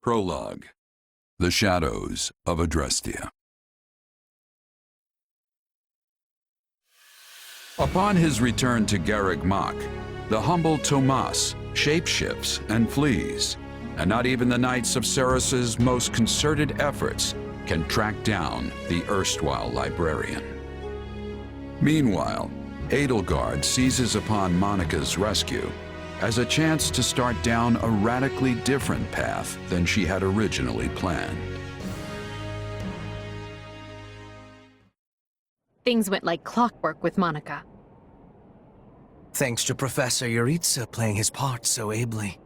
Prologue. The Shadows of Adrestia. Upon his return to Garreg Mach, the humble Tomas shapeshifts and flees, and not even the Knights of Ceres's most concerted efforts can track down the erstwhile librarian. Meanwhile, Edelgard seizes upon Monica's rescue as a chance to start down a radically different path than she had originally planned. Things went like clockwork with Monica. Thanks to Professor Yuritsa playing his part so ably.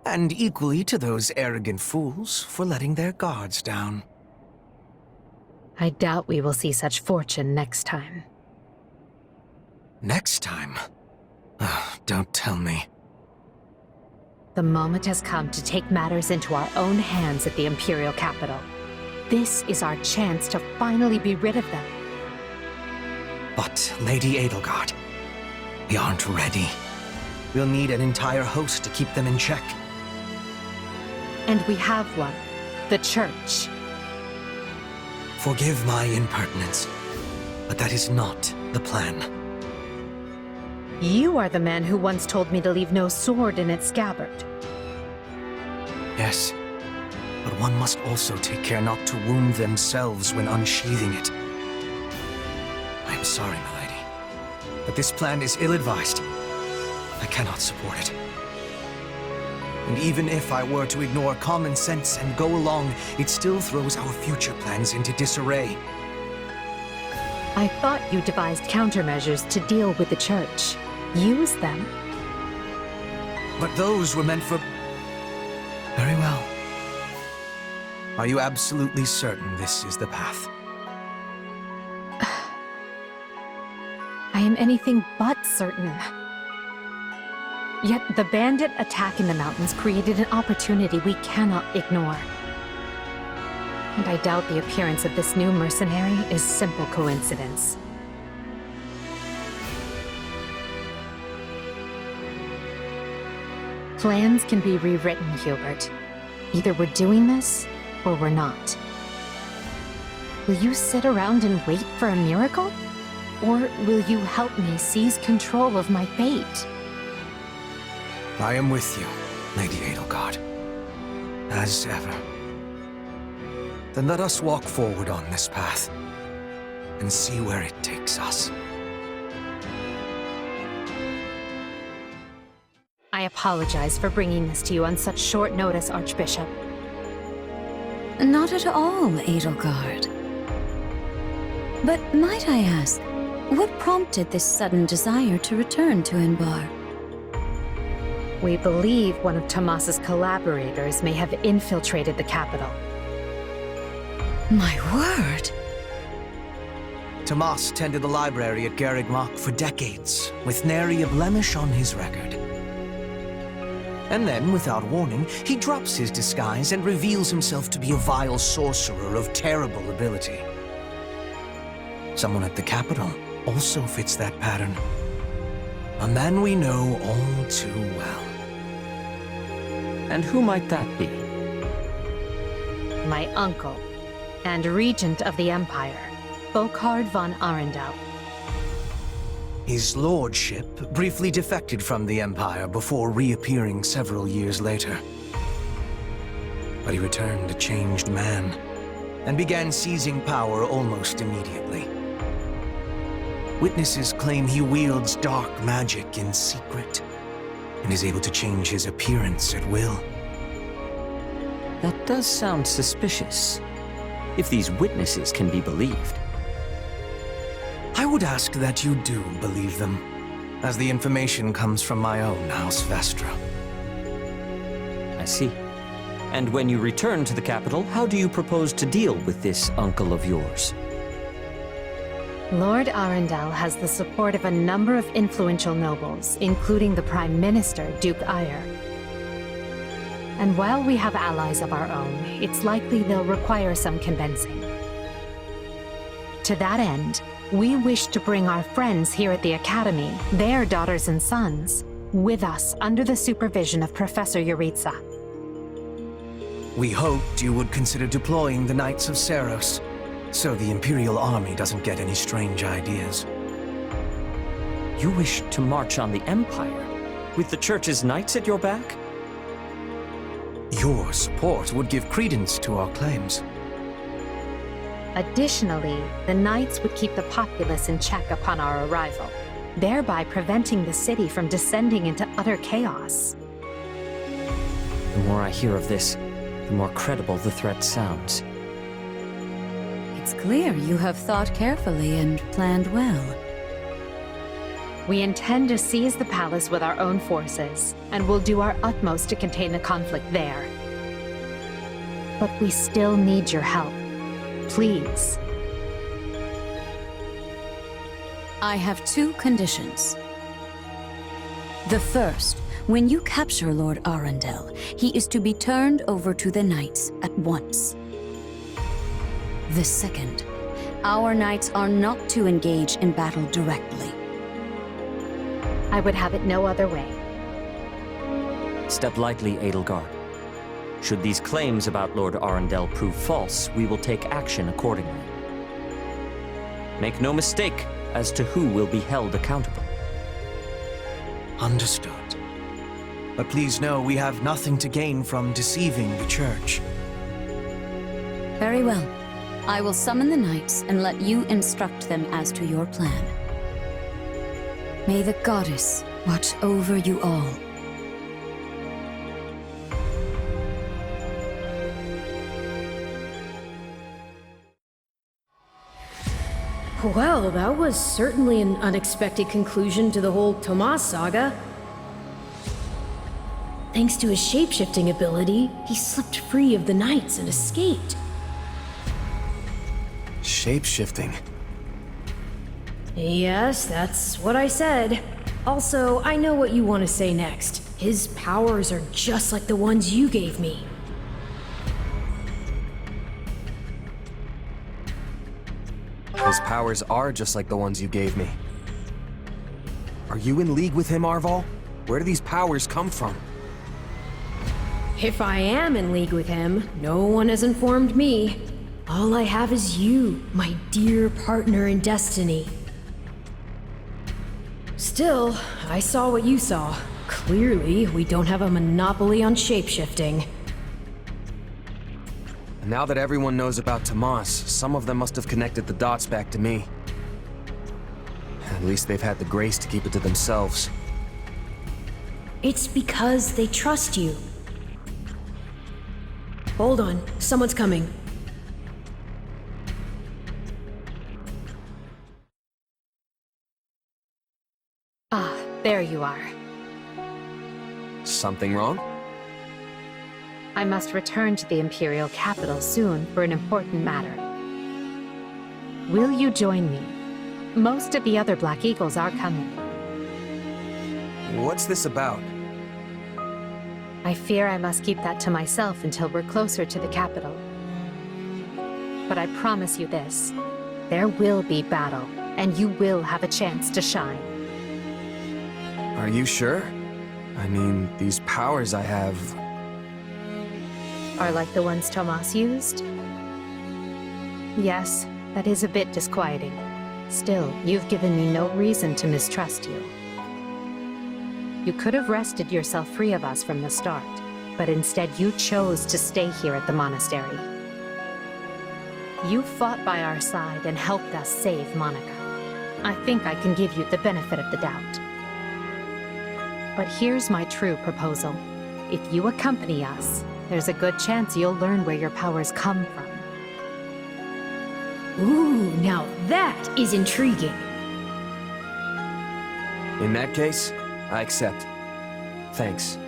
And equally to those arrogant fools for letting their guards down. I doubt we will see such fortune next time. Next time? Don't tell me. The moment has come to take matters into our own hands at the Imperial capital. This is our chance to finally be rid of them. But, Lady Edelgard, we aren't ready. We'll need an entire host to keep them in check. And we have one. The Church. Forgive my impertinence, but that is not the plan. You are the man who once told me to leave no sword in its scabbard. Yes, but one must also take care not to wound themselves when unsheathing it. I am sorry, my lady, but this plan is ill-advised. I cannot support it. And even if I were to ignore common sense and go along, it still throws our future plans into disarray. I thought you devised countermeasures to deal with the Church. Use them. But those were meant for... Very well. Are you absolutely certain this is the path? I am anything but certain. Yet the bandit attack in the mountains created an opportunity we cannot ignore. And I doubt the appearance of this new mercenary is simple coincidence. Plans can be rewritten, Hubert. Either we're doing this, or we're not. Will you sit around and wait for a miracle? Or will you help me seize control of my fate? I am with you, Lady Edelgard. As ever. Then let us walk forward on this path, and see where it takes us. I apologize for bringing this to you on such short notice, Archbishop. Not at all, Edelgard. But might I ask, what prompted this sudden desire to return to Inbar? We believe one of Tomas's collaborators may have infiltrated the capital. My word! Tomas tended the library at Garreg Mach for decades, with nary a blemish on his record. And then, without warning, he drops his disguise and reveals himself to be a vile sorcerer of terrible ability. Someone at the capital also fits that pattern. A man we know all too well. And who might that be? My uncle, and regent of the Empire, Volkard von Arundel. His lordship briefly defected from the Empire before reappearing several years later. But he returned a changed man, and began seizing power almost immediately. Witnesses claim he wields dark magic in secret, and is able to change his appearance at will. That does sound suspicious, if these witnesses can be believed. I would ask that you do believe them, as the information comes from my own House Vestra. I see. And when you return to the capital, how do you propose to deal with this uncle of yours? Lord Arundel has the support of a number of influential nobles, including the Prime Minister, Duke Ayer. And while we have allies of our own, it's likely they'll require some convincing. To that end, we wish to bring our friends here at the Academy, their daughters and sons, with us under the supervision of Professor Yuritsa. We hoped you would consider deploying the Knights of Seros, so the Imperial Army doesn't get any strange ideas. You wish to march on the Empire, with the Church's knights at your back? Your support would give credence to our claims. Additionally, the Knights would keep the populace in check upon our arrival, thereby preventing the city from descending into utter chaos. The more I hear of this, the more credible the threat sounds. It's clear you have thought carefully and planned well. We intend to seize the palace with our own forces, and will do our utmost to contain the conflict there. But we still need your help. Please. I have two conditions. The first, when you capture Lord Arundel, he is to be turned over to the Knights at once. The second, our Knights are not to engage in battle directly. I would have it no other way. Step lightly, Edelgard. Should these claims about Lord Arundel prove false, we will take action accordingly. Make no mistake as to who will be held accountable. Understood. But please know we have nothing to gain from deceiving the Church. Very well. I will summon the Knights and let you instruct them as to your plan. May the Goddess watch over you all. Well, that was certainly an unexpected conclusion to the whole Tomas saga. Thanks to his shapeshifting ability, he slipped free of the Knights and escaped. Shapeshifting. Yes, that's what I said. Also, I know what you want to say next. His powers are just like the ones you gave me. His powers are just like the ones you gave me. Are you in league with him, Arval? Where do these powers come from? If I am in league with him, no one has informed me. All I have is you, my dear partner in destiny. Still, I saw what you saw. Clearly, we don't have a monopoly on shapeshifting. And now that everyone knows about Tomas, some of them must have connected the dots back to me. At least they've had the grace to keep it to themselves. It's because they trust you. Hold on, someone's coming. Ah, there you are. Something wrong? I must return to the Imperial capital soon for an important matter. Will you join me? Most of the other Black Eagles are coming. What's this about? I fear I must keep that to myself until we're closer to the capital. But I promise you this, there will be battle, and you will have a chance to shine. Are you sure? I mean, these powers I have... Are like the ones Tomas used? Yes, that is a bit disquieting. Still, you've given me no reason to mistrust you. You could have wrested yourself free of us from the start, but instead you chose to stay here at the monastery. You fought by our side and helped us save Monica. I think I can give you the benefit of the doubt. But here's my true proposal. If you accompany us, there's a good chance you'll learn where your powers come from. Ooh, now that is intriguing. In that case, I accept. Thanks.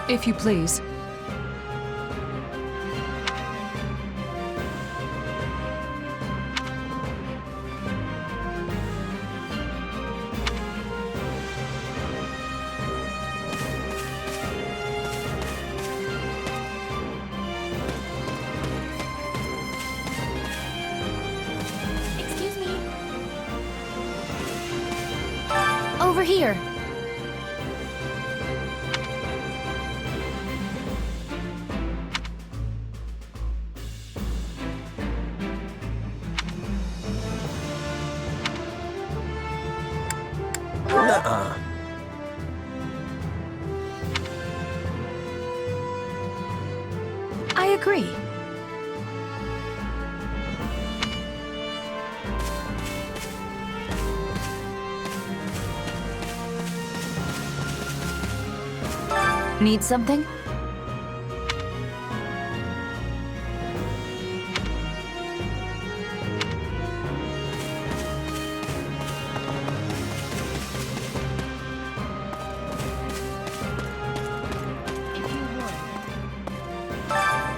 If you please. Excuse me. Over here. Nuh-uh. I agree. Need something?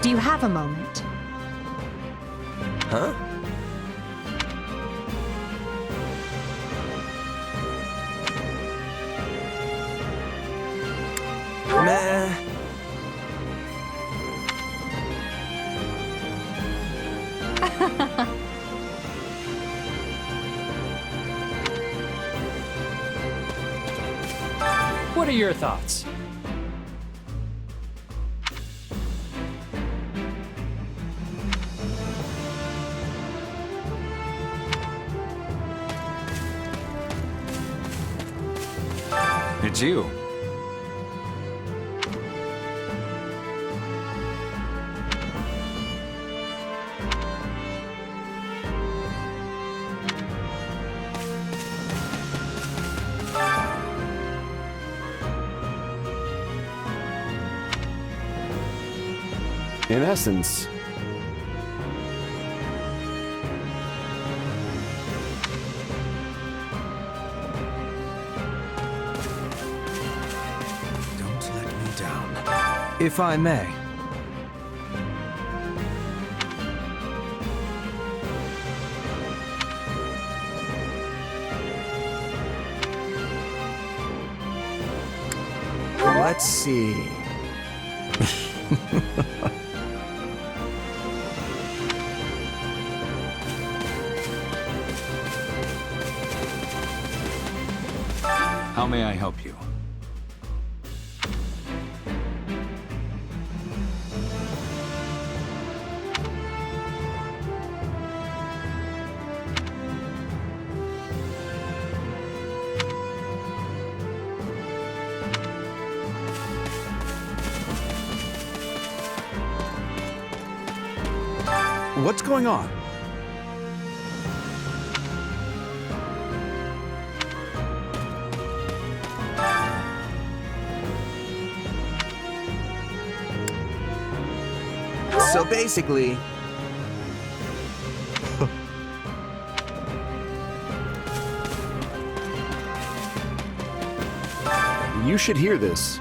Do you have a moment? Huh? Meh. What are your thoughts? It's you. In essence, Don't let me down. If I may. Let's see. How may I help you? what's going on? So basically... You should hear this.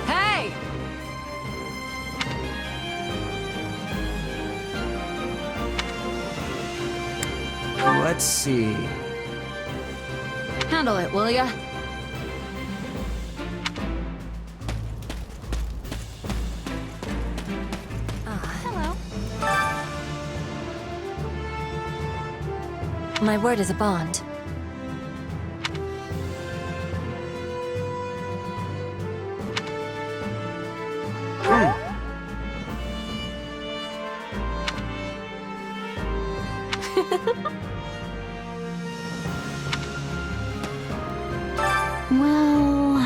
Hey! Let's see... Handle it, will ya? Hello. My word is a bond. Well...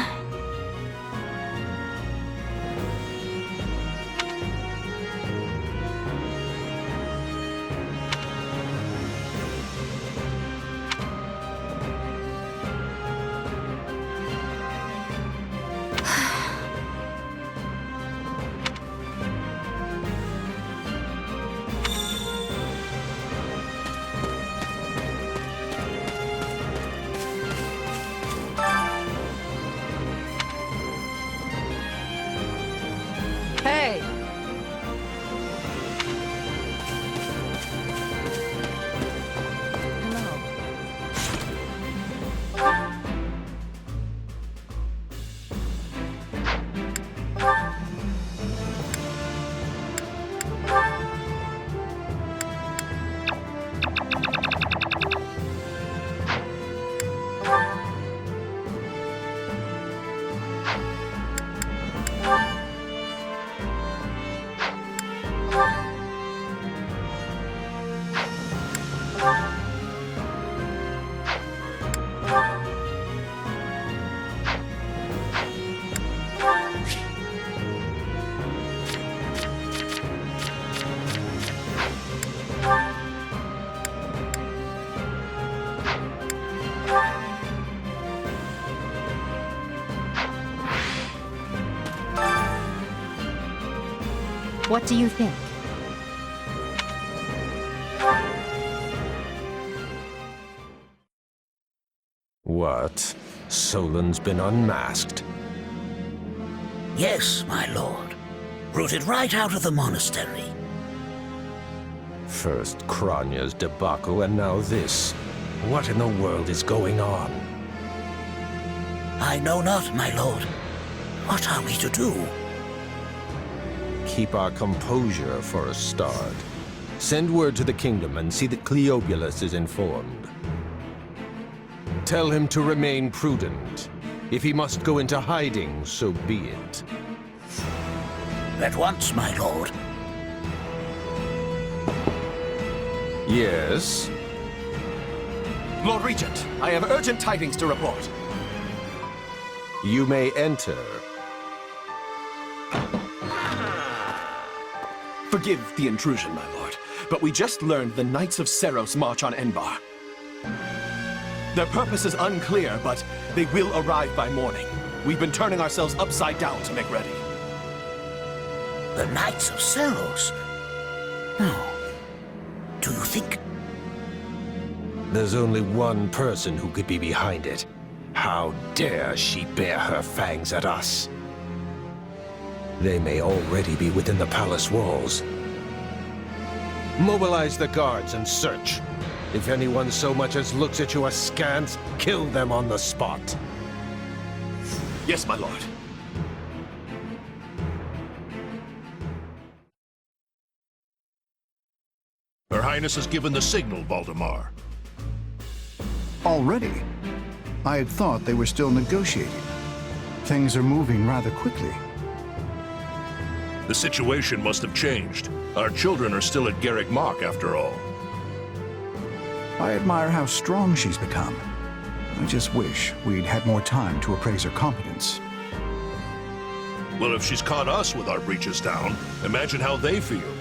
What do you think? What? Solon's been unmasked? Yes, my lord. Rooted right out of the monastery. First Kranya's debacle and now this. What in the world is going on? I know not, my lord. What are we to do? Keep our composure for a start. Send word to the kingdom and see that Cleobulus is informed. Tell him to remain prudent. If he must go into hiding, so be it. At once, my lord. Yes? Lord Regent, I have urgent tidings to report. You may enter. Forgive the intrusion, my lord, but we just learned the Knights of Seros march on Enbar. Their purpose is unclear, but they will arrive by morning. We've been turning ourselves upside down to make ready. The Knights of Seros? No. Do you think? There's only one person who could be behind it. How dare she bare her fangs at us? They may already be within the palace walls. Mobilize the guards and search. If anyone so much as looks at you askance, kill them on the spot. Yes, my lord. Her Highness has given the signal, Valdemar. Already? I had thought they were still negotiating. Things are moving rather quickly. The situation must have changed. Our children are still at Garrick Mach, after all. I admire how strong she's become. I just wish we'd had more time to appraise her competence. Well, if she's caught us with our breeches down, imagine how they feel.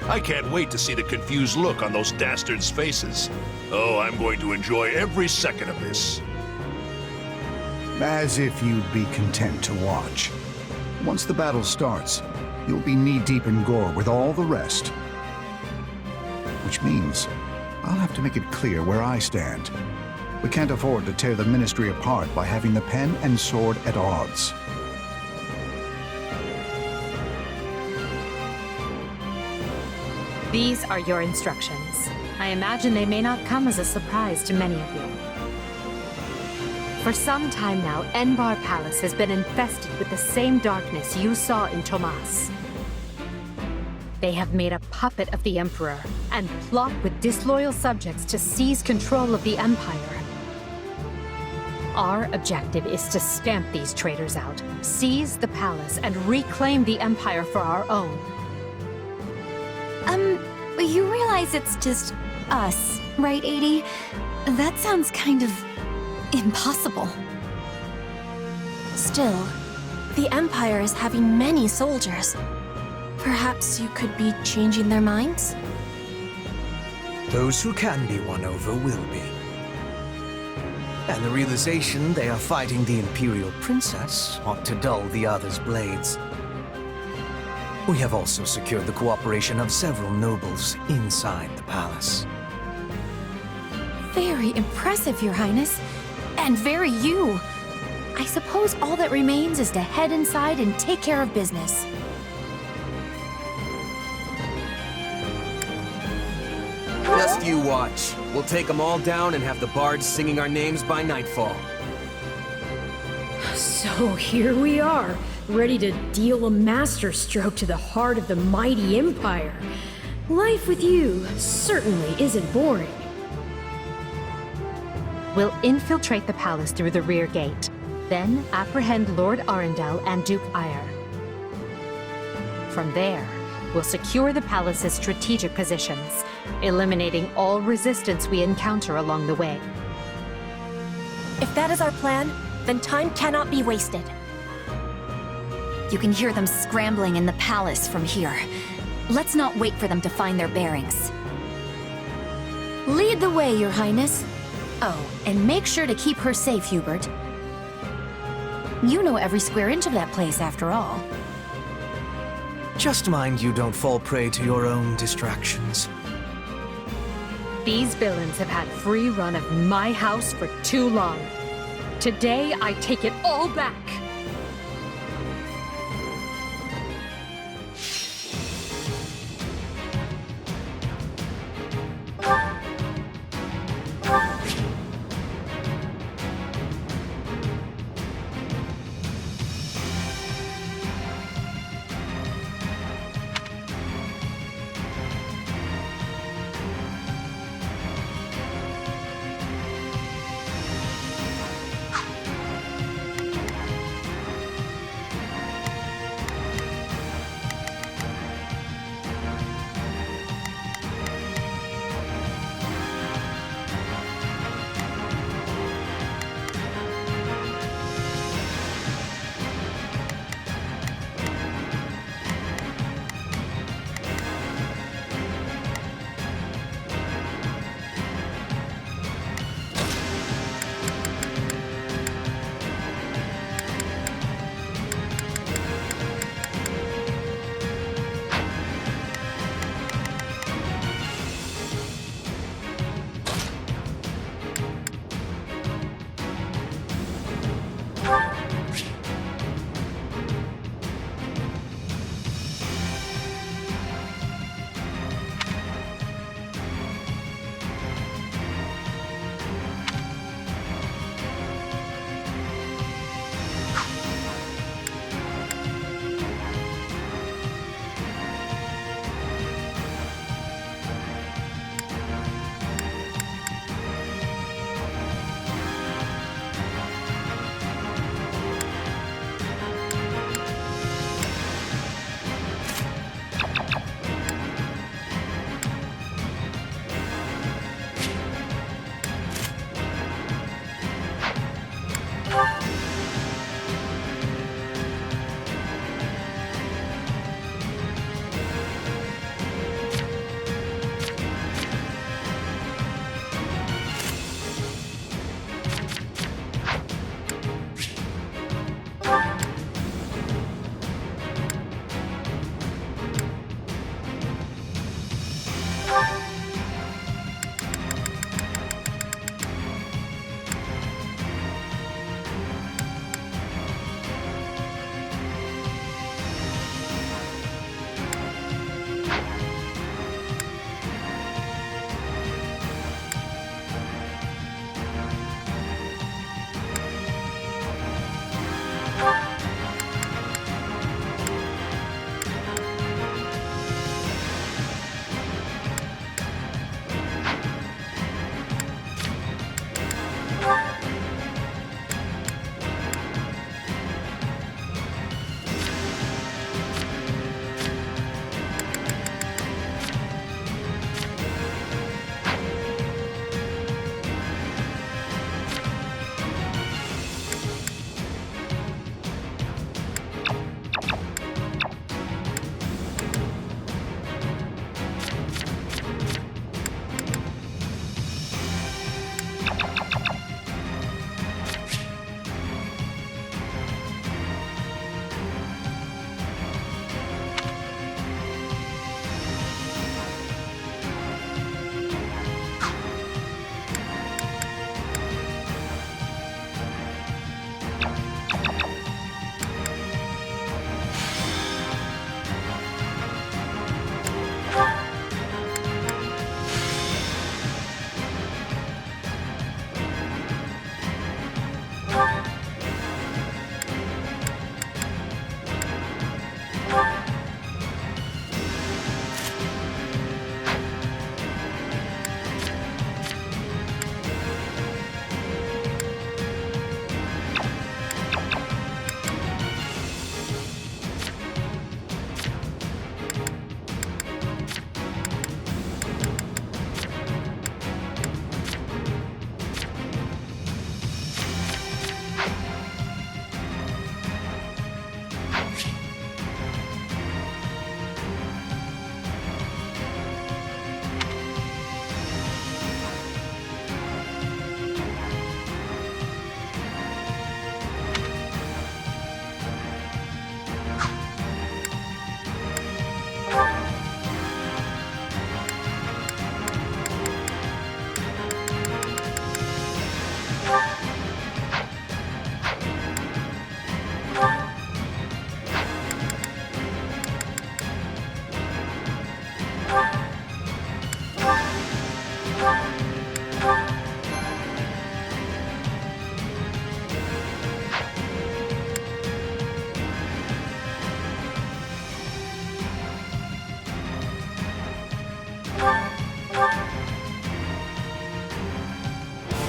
I can't wait to see the confused look on those dastards' faces. Oh, I'm going to enjoy every second of this. As if you'd be content to watch. Once the battle starts, you'll be knee-deep in gore with all the rest. Which means I'll have to make it clear where I stand. We can't afford to tear the Ministry apart by having the pen and sword at odds. These are your instructions. I imagine they may not come as a surprise to many of you. For some time now, Enbar Palace has been infested with the same darkness you saw in Tomas. They have made a puppet of the Emperor and plot with disloyal subjects to seize control of the Empire. Our objective is to stamp these traitors out, seize the palace, and reclaim the Empire for our own. You realize it's just us, right, 80? That sounds kind of impossible. Still, the Empire is having many soldiers. Perhaps you could be changing their minds? Those who can be won over will be. And the realization they are fighting the Imperial Princess ought to dull the others' blades. We have also secured the cooperation of several nobles inside the palace. Very impressive, Your Highness. And very you. I suppose all that remains is to head inside and take care of business. Just you watch. We'll take them all down and have the bards singing our names by nightfall. So here we are, ready to deal a masterstroke to the heart of the mighty Empire. Life with you certainly isn't boring. We'll infiltrate the palace through the rear gate, then apprehend Lord Arundel and Duke Ire. From there, we'll secure the palace's strategic positions, eliminating all resistance we encounter along the way. If that is our plan, then time cannot be wasted. You can hear them scrambling in the palace from here. Let's not wait for them to find their bearings. Lead the way, Your Highness. Oh, and make sure to keep her safe, Hubert. You know every square inch of that place, after all. Just mind you don't fall prey to your own distractions. These villains have had free run of my house for too long. Today, I take it all back.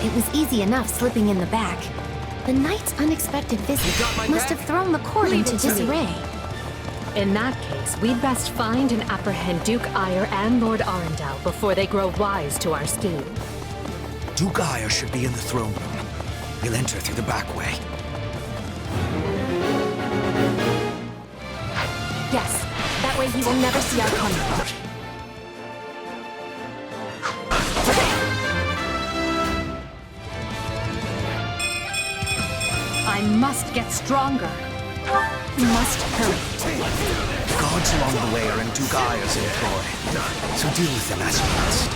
it was easy enough slipping in the back. The knight's unexpected visit must have thrown the court into disarray. In that case, we'd best find and apprehend Duke Ire and Lord Arundel before they grow wise to our scheme. Duke Ire should be in the throne room. We'll enter through the back way. Yes, that way he will never see our coming. I must get stronger. We must hurry. Guards along the way are in Duke Ire's employ, so deal with them as you must.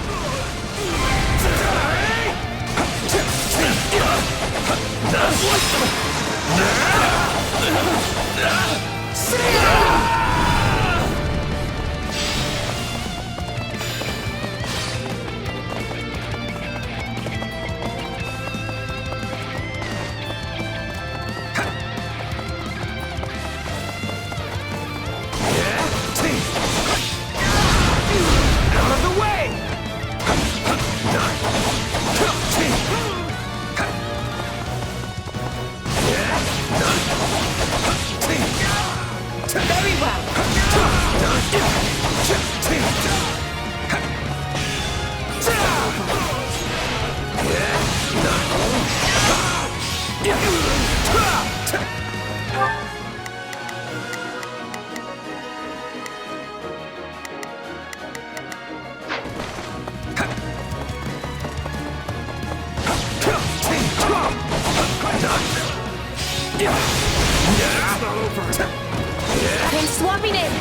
I'm swapping in.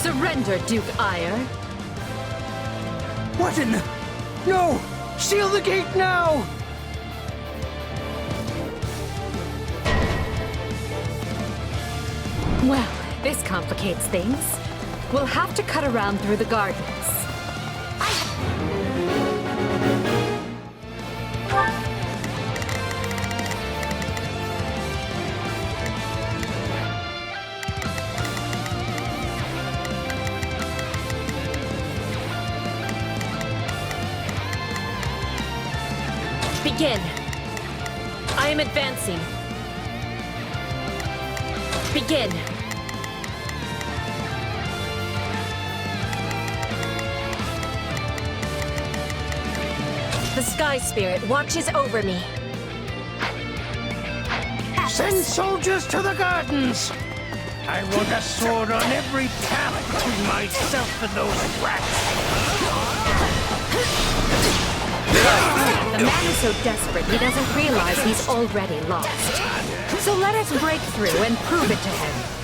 Surrender, Duke Ire. What in the... No! Seal the gate now! Well, this complicates things. We'll have to cut around through the gardens. Begin. I am advancing. Begin. The Sky Spirit watches over me. Send soldiers to the gardens! I want a sword on every path between myself and those rats. The man is so desperate he doesn't realize he's already lost. So let us break through and prove it to him.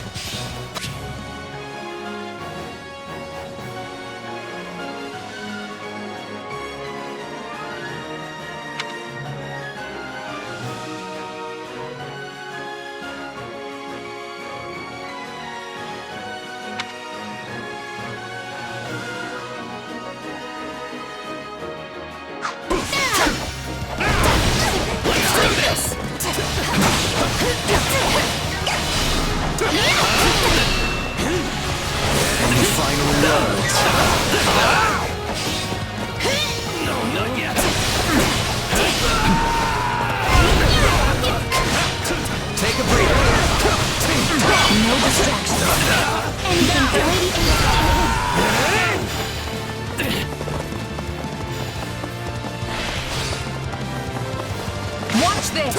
Watch this!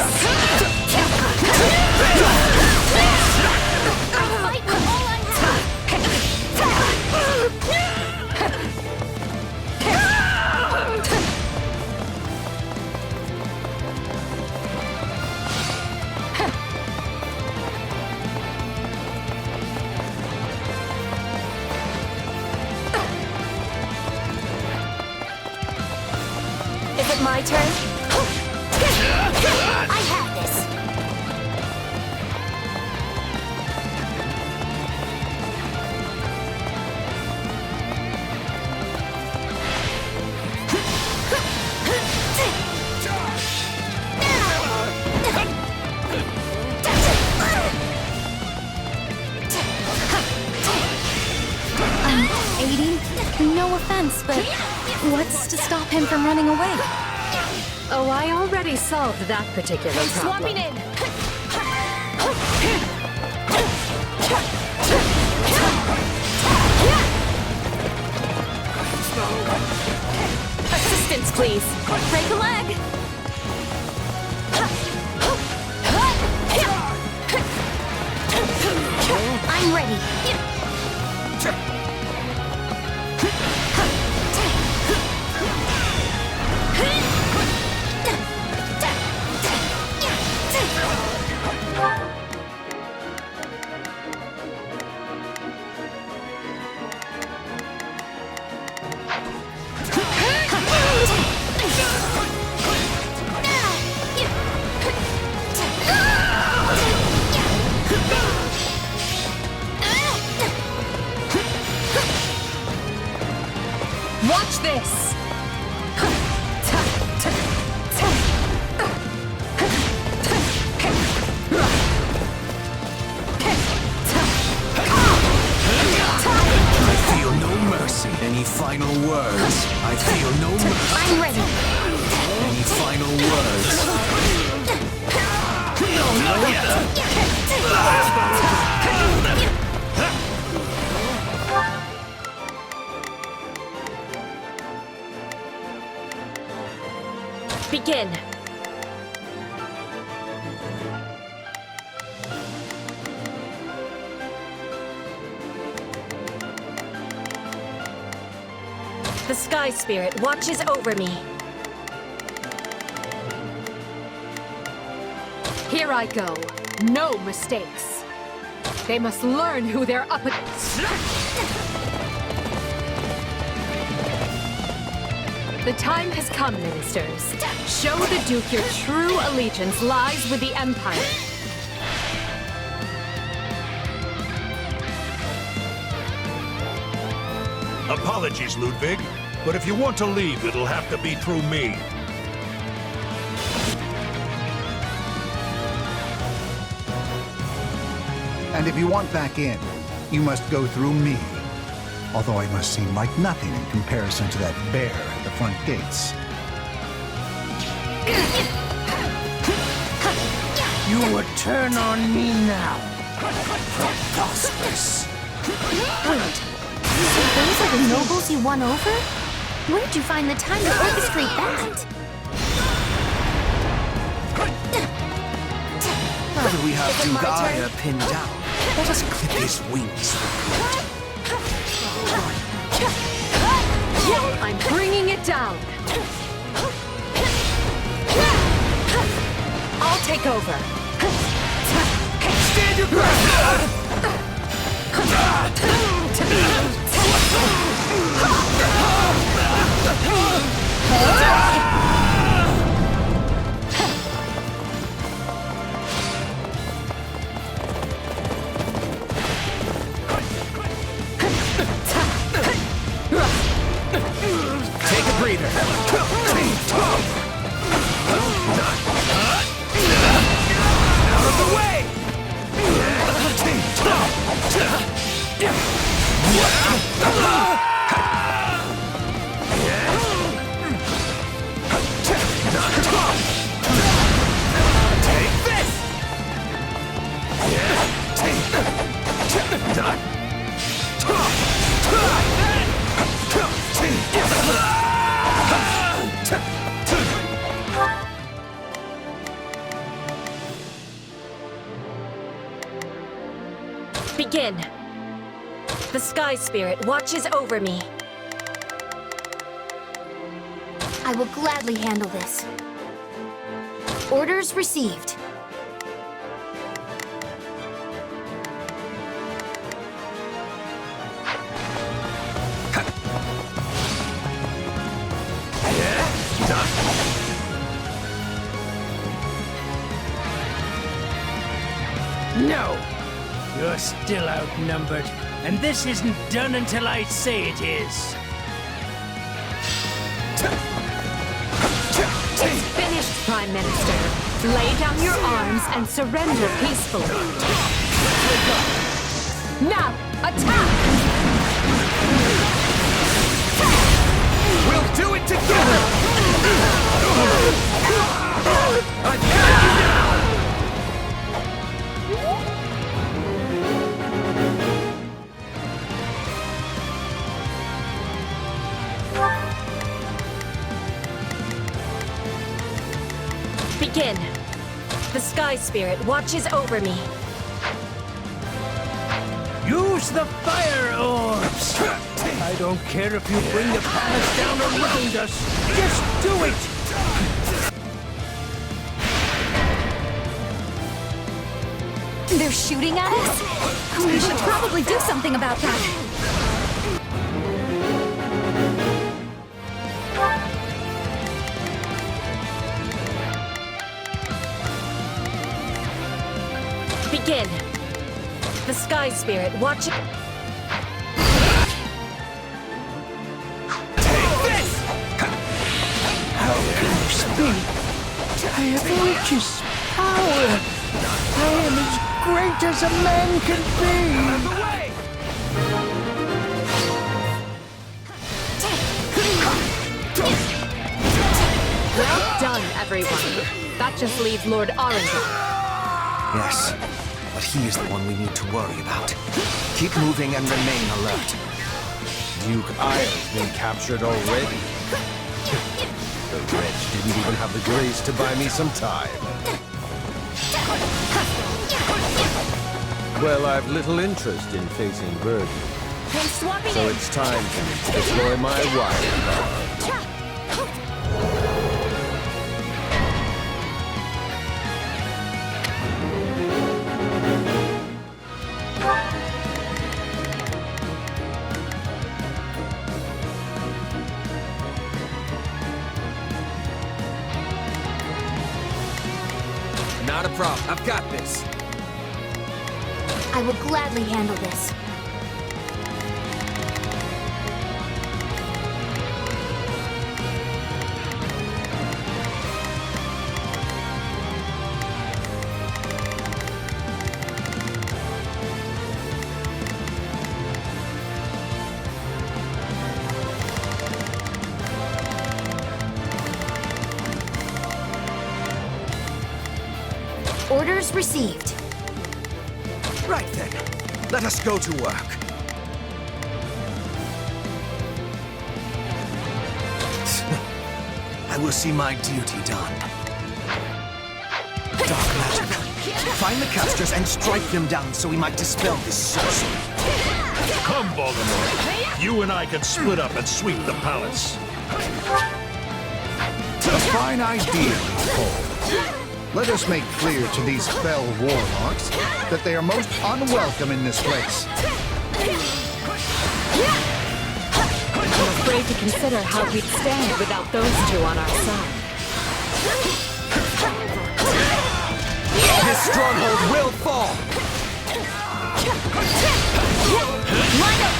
I'll fight with all I Is it my turn? I have this. lady. No offense, but what's to stop him from running away? Oh, I already solved that particular problem. Swapping in! Assistance, please. Break a leg! I'm ready. Watch this! I feel no mercy. Any final words? I feel no mercy. I'm ready. Any final words? No, not yet! Begin! The Sky Spirit watches over me. Here I go. No mistakes. They must learn who they're up against. The time has come, ministers. Show the Duke your true allegiance lies with the Empire. Apologies, Ludwig, but if you want to leave, it'll have to be through me. And if you want back in, you must go through me. Although I must seem like nothing in comparison to that bear at the front gates. You would turn on me now. Preposterous. Wait, so those are the nobles you won over? Where'd you find the time to orchestrate that? Now that we have Duke Aya pinned down, let us clip his wings for good. I'm bringing it down. I'll take over. Stand your ground! Take a breather. Out of the way! Take this! Begin. The Sky Spirit watches over me. I will gladly handle this. Orders received. No! You're still outnumbered, and this isn't done until I say it is. It's finished, Prime Minister. Lay down your arms and surrender peacefully. Now, attack! Begin. The Sky Spirit watches over me. Use the fire orbs! I don't care if you bring the palace down around us. Just do it! They're shooting at us? We should probably do something about that. Begin. The Sky Spirit watching. How can you speak? I have aegis power. I am as great as a man can be. Well done, everyone. That just leaves Lord Arundel. Yes, but he is the one we need to worry about. Keep moving and remain alert. Duke Ire's been captured already. The wretch didn't even have the grace to buy me some time. Well, I've little interest in facing Burden. So it's time for me to deploy my wild card. Not a problem. I've got this. I will gladly handle this. Orders received. Right then. Let us go to work. I will see my duty done. Dark magic. Find the casters and strike them down so we might dispel this sorcery. Come, Voldemort. You and I can split up and sweep the palace. A fine idea, Paul. Let us make clear to these fell warlocks that they are most unwelcome in this place. I'm afraid to consider how we'd stand without those two on our side. This stronghold will fall! Line up!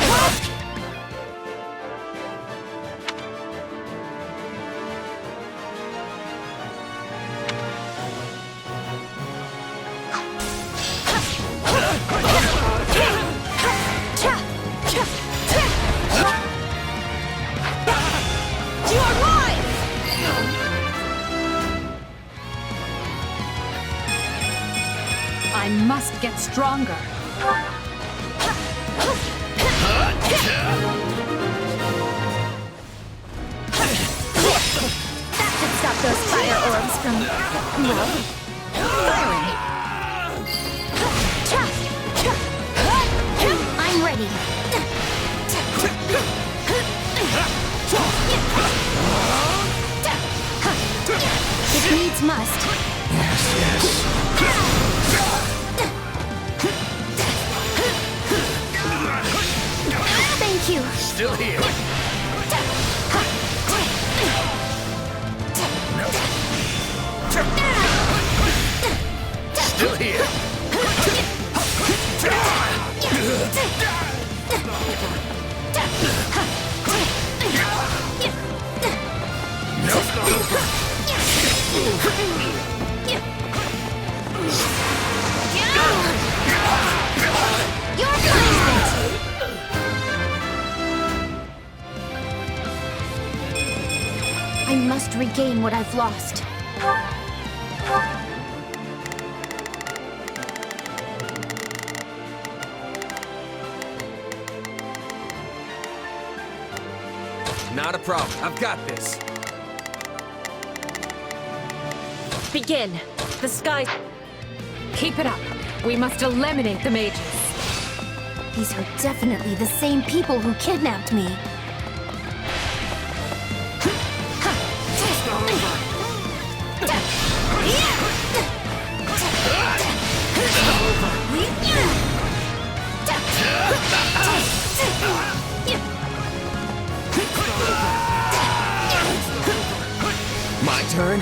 I must get stronger. That could stop those fire orbs from, well, firing. I'm ready. If needs must. Yes. Thank you. Still here. Still here. Your punishment! I must regain what I've lost. Not a problem. I've got this. Begin. The sky... Keep it up. We must eliminate the mages. These are definitely the same people who kidnapped me. My turn?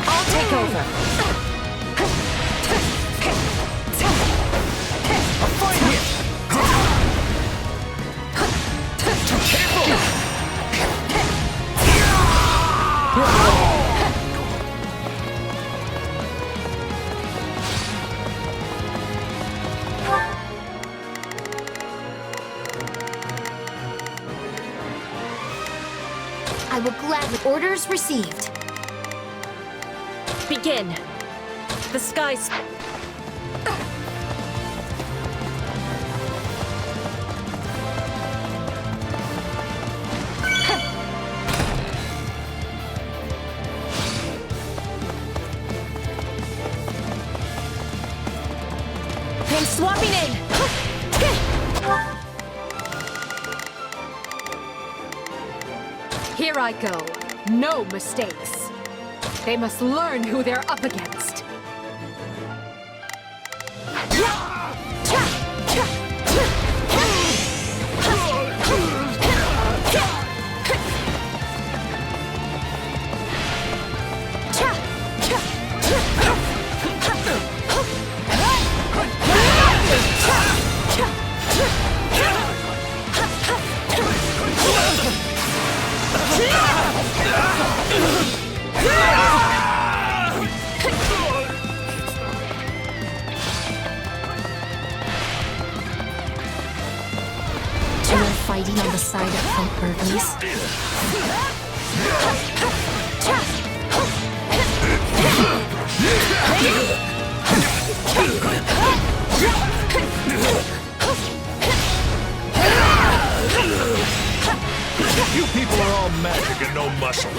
I'll take over. A fight here! Careful! I will gladly... Orders received. Begin. The skies... I'm swapping in. Here I go. No mistakes. They must learn who they're up against. Fighting on the side of Count Burgles. You people are all magic and no muscle.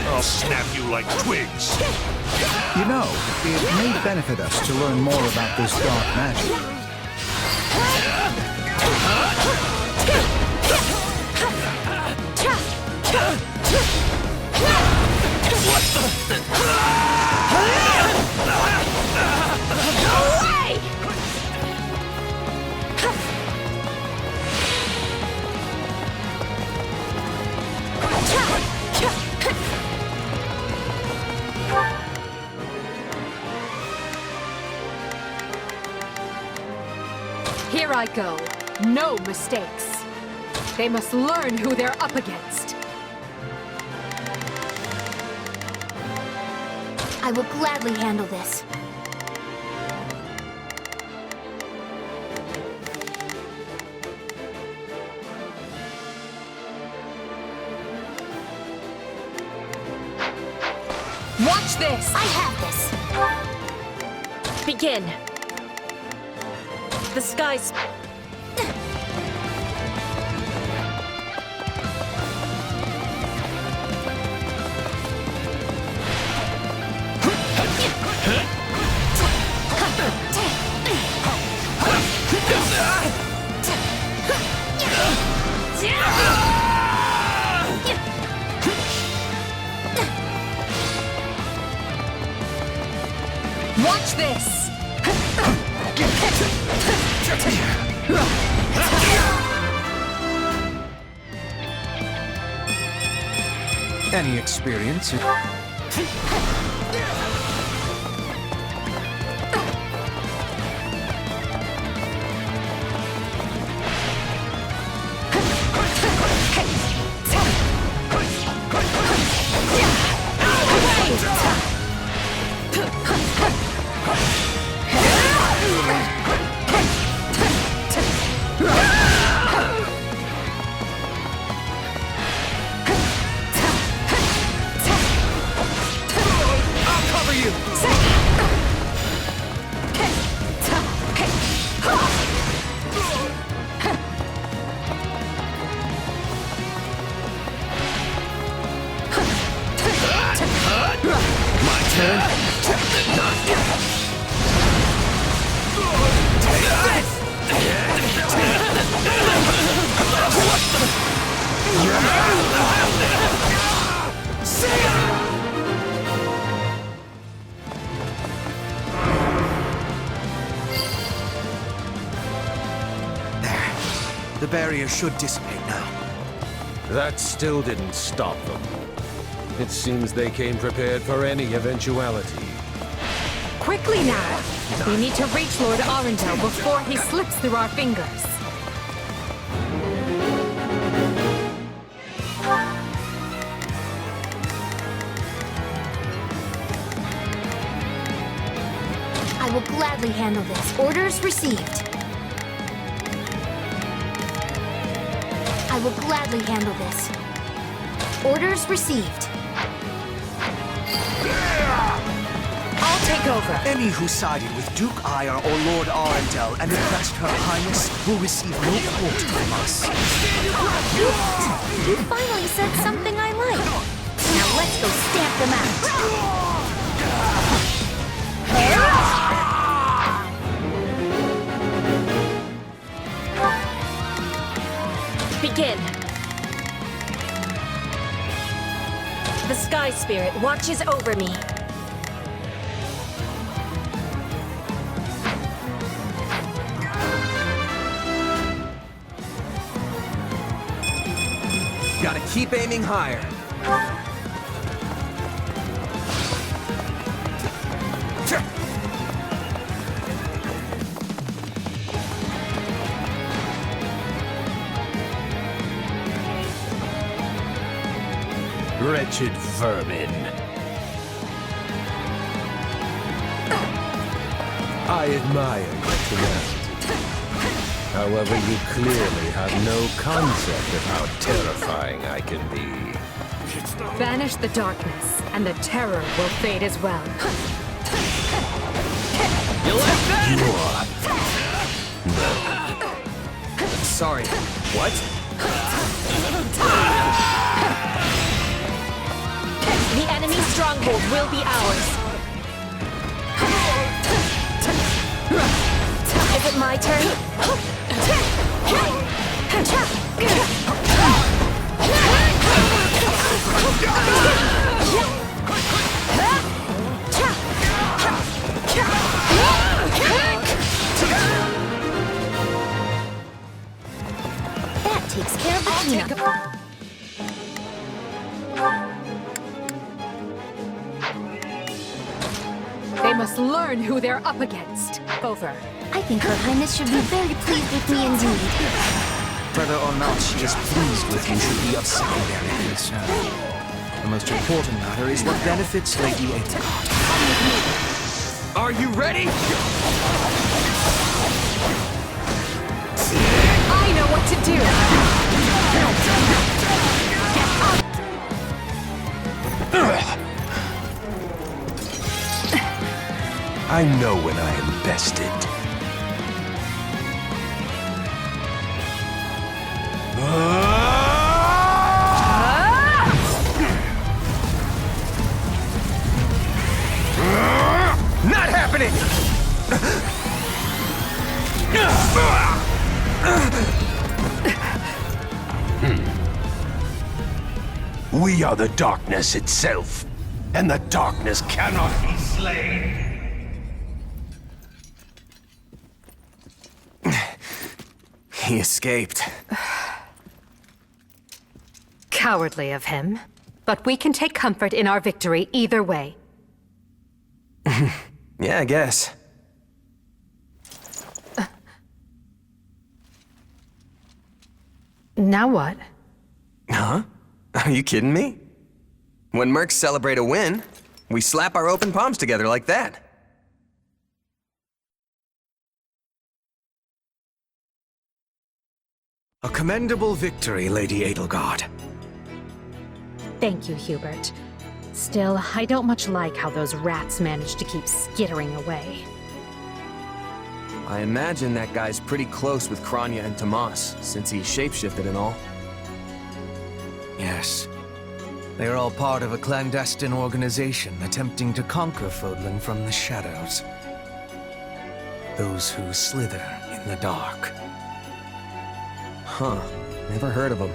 I'll snap you like twigs. You know, it may benefit us to learn more about this dark magic. Here I go. No mistakes. They must learn who they're up against. I will gladly handle this. Watch this! I have this! Begin. The skies... Watch this! Any experience? I'll cover you! turn. There. The barrier should dissipate now. That still didn't stop them. It seems they came prepared for any eventuality. Quickly now! We need to reach Lord Arundel before he slips through our fingers. I will gladly handle this. Orders received. I will gladly handle this. Orders received. I'll take over. Any who sided with Duke Ire or Lord Arundel and oppressed Her Highness will receive no quote from us. You finally said something I like. Now let's go stamp them out. Begin. The Sky Spirit watches over me. Gotta keep aiming higher. Wretched vermin. I admire your tenacity. However, you clearly have no concept of how terrifying I can be. Banish the darkness, and the terror will fade as well. You like that? You are. Sorry. What? The enemy's stronghold will be ours. Is it my turn? That takes care of the cleanup. They must learn who they're up against. Over. I think Her Highness should be very pleased with me indeed. Whether or not she is pleased with you should be of secondary concern. The most important matter is what benefits Lady Edelgard. Are you ready? I know what to do! I know when I am bested. Not happening! We are the darkness itself, and the darkness cannot be slain. He escaped. Cowardly of him. But we can take comfort in our victory either way. Yeah, I guess. Now what? Huh? Are you kidding me? When mercs celebrate a win, we slap our open palms together like that. A commendable victory, Lady Edelgard. Thank you, Hubert. Still, I don't much like how those rats managed to keep skittering away. I imagine that guy's pretty close with Kranya and Tomas, since he shapeshifted and all. Yes. They are all part of a clandestine organization attempting to conquer Fodlan from the shadows. Those who slither in the dark. Huh. Never heard of them.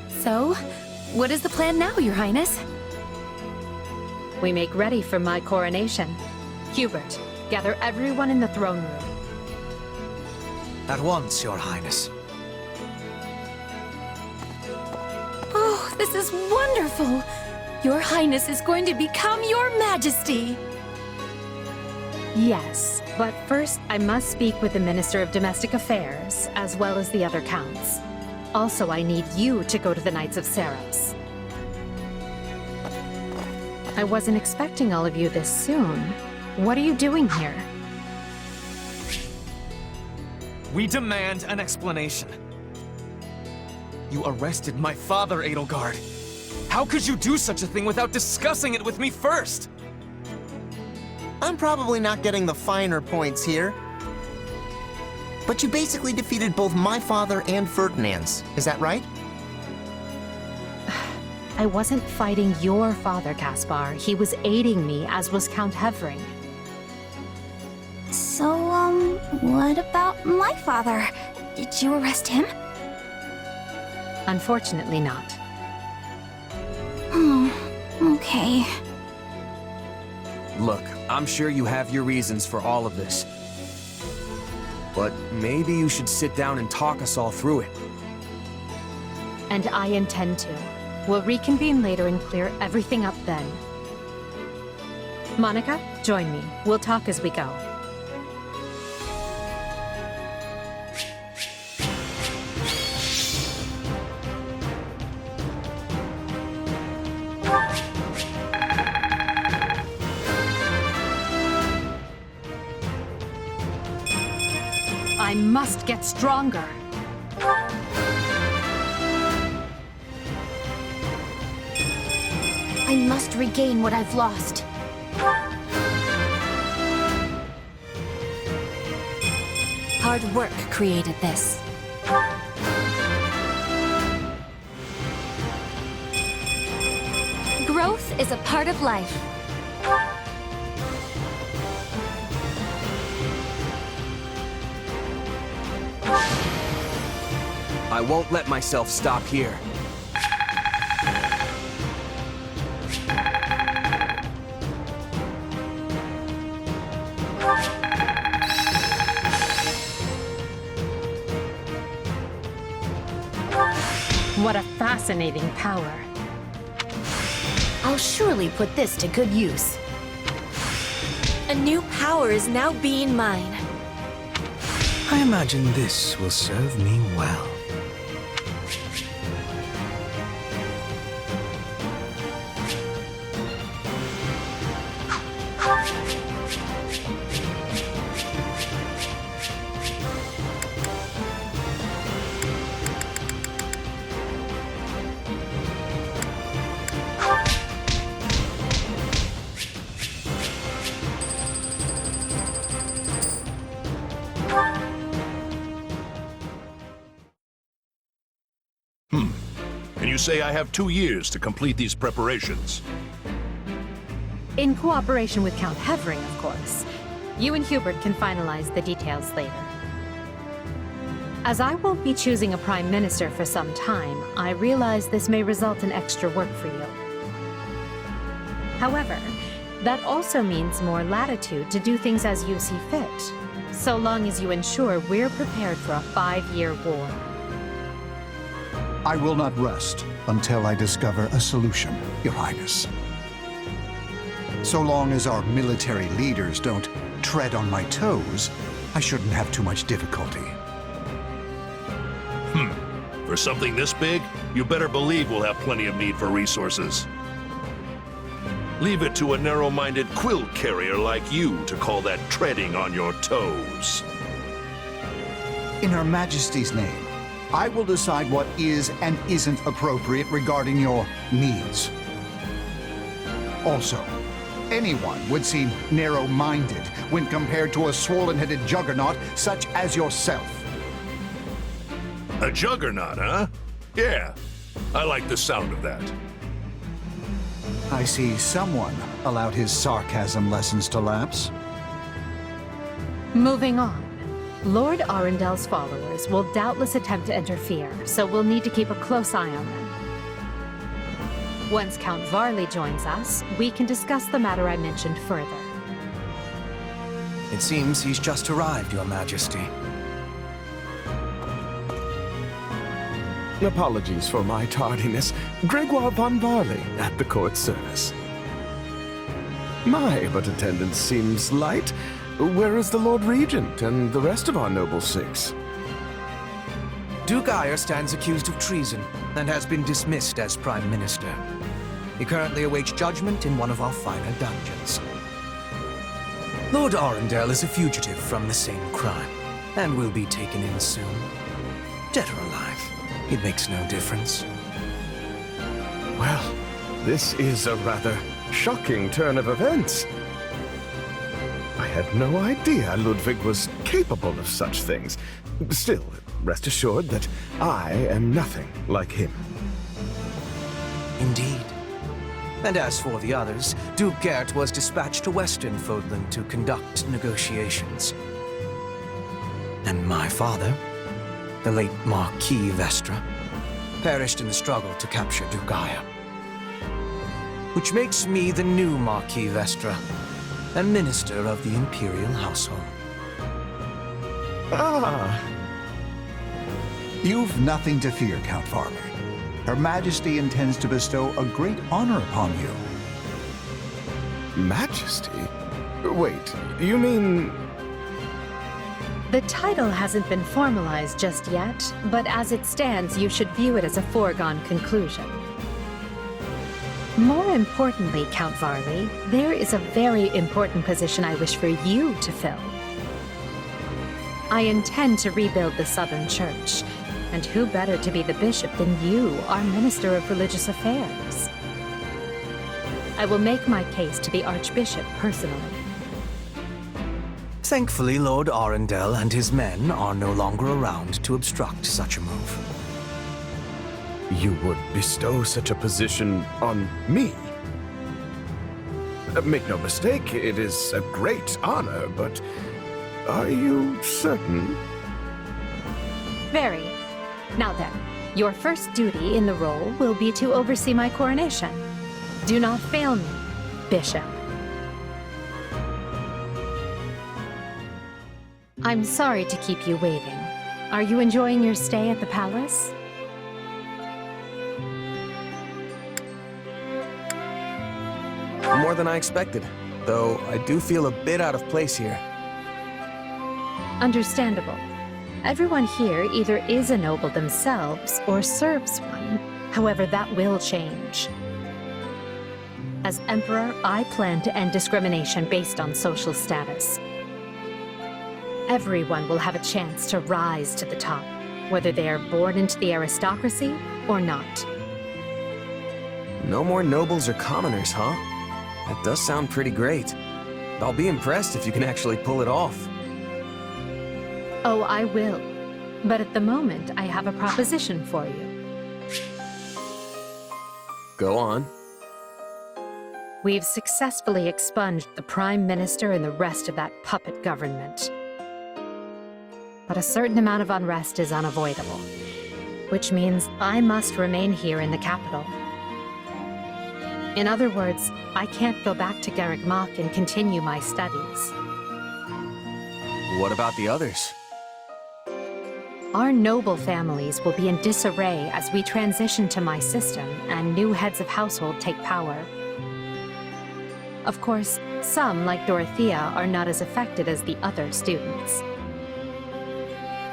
So, what is the plan now, Your Highness? We make ready for my coronation. Hubert, gather everyone in the throne room. At once, Your Highness. Oh, this is wonderful! Your Highness is going to become Your Majesty! Yes, but first I must speak with the Minister of Domestic Affairs, as well as the other counts. Also, I need you to go to the Knights of Seros. I wasn't expecting all of you this soon. What are you doing here? We demand an explanation. You arrested my father, Edelgard. How could you do such a thing without discussing it with me first? I'm probably not getting the finer points here. But you basically defeated both my father and Ferdinand's, is that right? I wasn't fighting your father, Caspar. He was aiding me, as was Count Hevering. So, what about my father? Did you arrest him? Unfortunately not. Okay. Look, I'm sure you have your reasons for all of this. But maybe you should sit down and talk us all through it. And I intend to. We'll reconvene later and clear everything up then. Monica, join me. We'll talk as we go. I must get stronger. I must regain what I've lost. Hard work created this. Growth is a part of life. I won't let myself stop here. What a fascinating power. I'll surely put this to good use. A new power is now being mine. I imagine this will serve me well. And you say I have 2 years to complete these preparations. In cooperation with Count Hevering, of course. You and Hubert can finalize the details later. As I won't be choosing a Prime Minister for some time, I realize this may result in extra work for you. However, that also means more latitude to do things as you see fit, so long as you ensure we're prepared for a 5-year war. I will not rest until I discover a solution, Your Highness. So long as our military leaders don't tread on my toes, I shouldn't have too much difficulty. For something this big, you better believe we'll have plenty of need for resources. Leave it to a narrow-minded quill carrier like you to call that treading on your toes. In Her Majesty's name, I will decide what is and isn't appropriate regarding your needs. Also, anyone would seem narrow-minded when compared to a swollen-headed juggernaut such as yourself. A juggernaut, huh? Yeah, I like the sound of that. I see someone allowed his sarcasm lessons to lapse. Moving on. Lord Arendel's followers will doubtless attempt to interfere, so we'll need to keep a close eye on them. Once Count Varley joins us, we can discuss the matter I mentioned further. It seems he's just arrived, Your Majesty. Apologies for my tardiness. Gregoire von Varley at the court service. My, but attendance seems light. Where is the Lord Regent and the rest of our noble six? Duke Ayer stands accused of treason and has been dismissed as Prime Minister. He currently awaits judgment in one of our finer dungeons. Lord Arundel is a fugitive from the same crime and will be taken in soon. Dead or alive, it makes no difference. Well, this is a rather shocking turn of events. I had no idea Ludwig was capable of such things. Still, rest assured that I am nothing like him. Indeed. And as for the others, Duke Gert was dispatched to Western Fodland to conduct negotiations. And my father, the late Marquis Vestra, perished in the struggle to capture Duke Ayer. Which makes me the new Marquis Vestra, and Minister of the Imperial Household. Ah. You've nothing to fear, Count Varley. Her Majesty intends to bestow a great honor upon you. Majesty? Wait, you mean... The title hasn't been formalized just yet, but as it stands, you should view it as a foregone conclusion. More importantly, Count Varley, there is a very important position I wish for you to fill. I intend to rebuild the Southern Church, and who better to be the bishop than you, our Minister of Religious Affairs? I will make my case to the Archbishop personally. Thankfully, Lord Arundel and his men are no longer around to obstruct such a move. You would bestow such a position on me? Make no mistake, it is a great honor, but are you certain? Very. Now then, your first duty in the role will be to oversee my coronation. Do not fail me, Bishop. I'm sorry to keep you waiting. Are you enjoying your stay at the palace? More than I expected, though I do feel a bit out of place here. Understandable. Everyone here either is a noble themselves or serves one. However, that will change. As Emperor, I plan to end discrimination based on social status. Everyone will have a chance to rise to the top, whether they are born into the aristocracy or not. No more nobles or commoners, huh? That does sound pretty great. I'll be impressed if you can actually pull it off. Oh, I will. But at the moment, I have a proposition for you. Go on. We've successfully expunged the Prime Minister and the rest of that puppet government. But a certain amount of unrest is unavoidable, which means I must remain here in the capital. In other words, I can't go back to Garreg Mach and continue my studies. What about the others? Our noble families will be in disarray as we transition to my system and new heads of household take power. Of course, some, like Dorothea, are not as affected as the other students.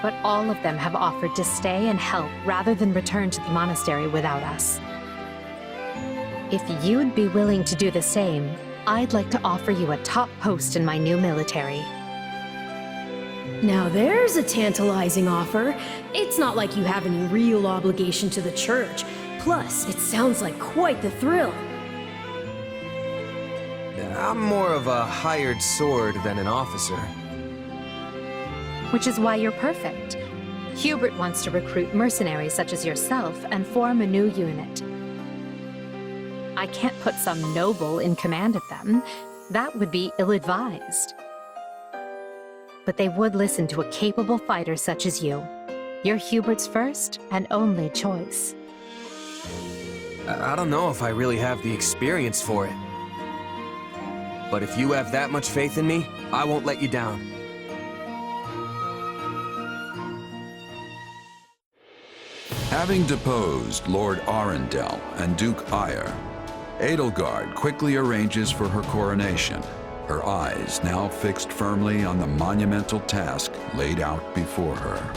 But all of them have offered to stay and help rather than return to the monastery without us. If you'd be willing to do the same, I'd like to offer you a top post in my new military. Now there's a tantalizing offer. It's not like you have any real obligation to the church. Plus, it sounds like quite the thrill. I'm more of a hired sword than an officer. Which is why you're perfect. Hubert wants to recruit mercenaries such as yourself and form a new unit. I can't put some noble in command of them. That would be ill-advised. But they would listen to a capable fighter such as you. You're Hubert's first and only choice. I don't know if I really have the experience for it. But if you have that much faith in me, I won't let you down. Having deposed Lord Arundel and Duke Aegir, Edelgard quickly arranges for her coronation, her eyes now fixed firmly on the monumental task laid out before her.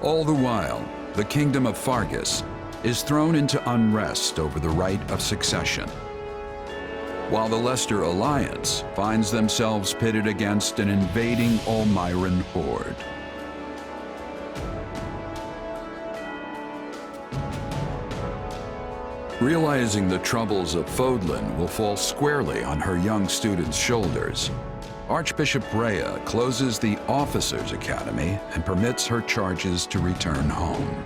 All the while, the kingdom of Fargus is thrown into unrest over the right of succession, while the Leicester Alliance finds themselves pitted against an invading Ulmyran horde. Realizing the troubles of Fodlan will fall squarely on her young student's shoulders, Archbishop Rhea closes the Officers' Academy and permits her charges to return home.